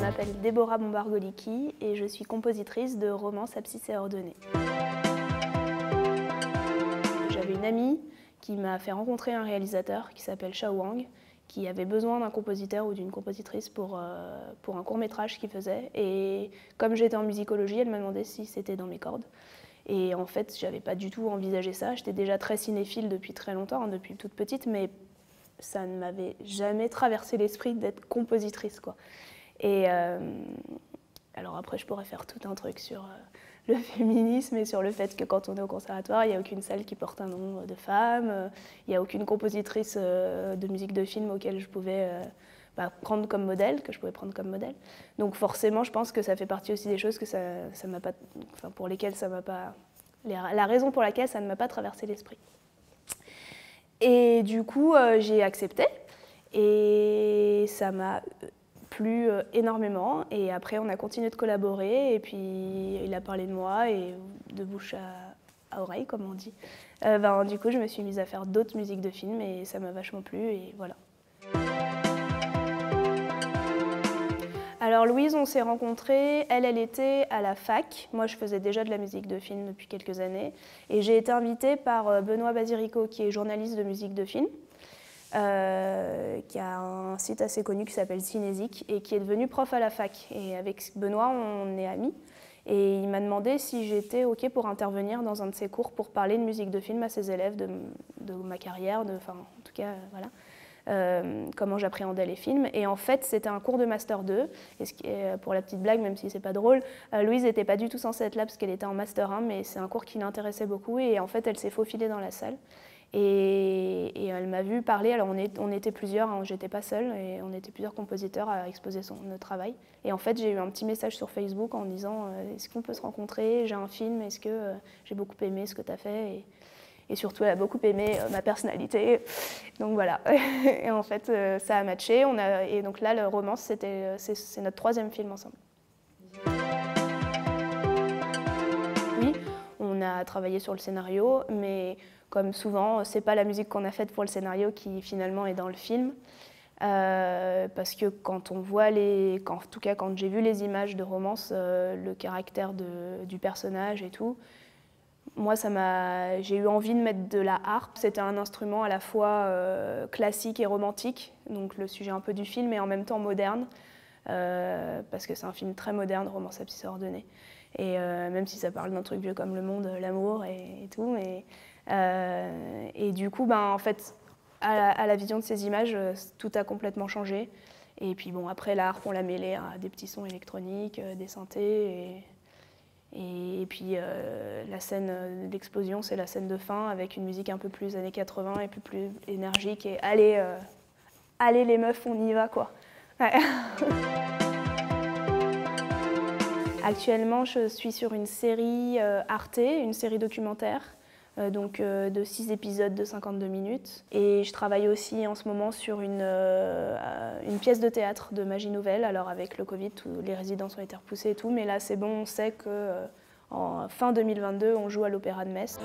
m'appelle Déborah Bombargolicki et je suis compositrice de romances abscisses et ordonnées. J'avais une amie qui m'a fait rencontrer un réalisateur qui s'appelle Shao Wang, qui avait besoin d'un compositeur ou d'une compositrice pour un court-métrage qu'il faisait. Et comme j'étais en musicologie, elle m'a demandé si c'était dans mes cordes. Et en fait, j'avais pas du tout envisagé ça. J'étais déjà très cinéphile depuis très longtemps, hein, depuis toute petite, mais ça ne m'avait jamais traversé l'esprit d'être compositrice, quoi. Et alors après, je pourrais faire tout un truc sur le féminisme et sur le fait que quand on est au conservatoire, il n'y a aucune salle qui porte un nom de femme, il n'y a aucune compositrice de musique de film auquel je pouvais prendre comme modèle, que je pouvais prendre comme modèle. Donc forcément, je pense que ça fait partie aussi des choses que ça m'a pas, enfin, pour lesquelles ça m'a pas, la raison pour laquelle ça ne m'a pas traversé l'esprit. Et du coup, j'ai accepté et ça m'a plu énormément. Et après, on a continué de collaborer et puis il a parlé de moi et de bouche à oreille, comme on dit. Du coup, je me suis mise à faire d'autres musiques de films et ça m'a vachement plu et voilà. Alors Louise, on s'est rencontrés, elle était à la fac. Moi, je faisais déjà de la musique de film depuis quelques années. Et j'ai été invitée par Benoît Basirico, qui est journaliste de musique de film, qui a un site assez connu qui s'appelle Cinésique et qui est devenu prof à la fac. Et avec Benoît, on est amis. Et il m'a demandé si j'étais OK pour intervenir dans un de ses cours pour parler de musique de film à ses élèves de ma carrière, en tout cas, voilà. Comment j'appréhendais les films. Et en fait, c'était un cours de Master 2. Et pour la petite blague, même si c'est pas drôle, Louise n'était pas du tout censée être là parce qu'elle était en Master 1, mais c'est un cours qui l'intéressait beaucoup. Et en fait, elle s'est faufilée dans la salle. Et elle m'a vu parler. Alors, on était plusieurs, hein, j'étais pas seule, et on était plusieurs compositeurs à exposer notre travail. Et en fait, j'ai eu un petit message sur Facebook en disant est-ce qu'on peut se rencontrer? J'ai un film, est-ce que j'ai beaucoup aimé ce que tu as fait? Et surtout, elle a beaucoup aimé ma personnalité. Donc voilà. Et en fait, ça a matché. Et donc là, le Romance, c'est notre troisième film ensemble. Oui, on a travaillé sur le scénario, mais comme souvent, c'est pas la musique qu'on a faite pour le scénario qui finalement est dans le film. Parce que quand on voit en tout cas quand j'ai vu les images de Romance, le caractère du personnage et tout, moi, j'ai eu envie de mettre de la harpe. C'était un instrument à la fois classique et romantique, donc le sujet un peu du film, et en même temps moderne, parce que c'est un film très moderne, Romance abscisse et ordonnée. Et même si ça parle d'un truc vieux comme le monde, l'amour et tout. Et du coup, en fait, à la vision de ces images, tout a complètement changé. Et puis bon, après, la harpe, on l'a mêlée à des petits sons électroniques, des synthés. Et puis la scène d'explosion, c'est la scène de fin avec une musique un peu plus années 80 et plus énergique. Et allez, les meufs, on y va, quoi. Ouais. Actuellement, je suis sur une série Arte, une série documentaire, de 6 épisodes de 52 minutes. Et je travaille aussi en ce moment sur une pièce de théâtre de Magie Nouvelle. Alors avec le Covid, les résidences ont été repoussées et tout, mais là c'est bon, on sait qu'en fin 2022, on joue à l'Opéra de Metz.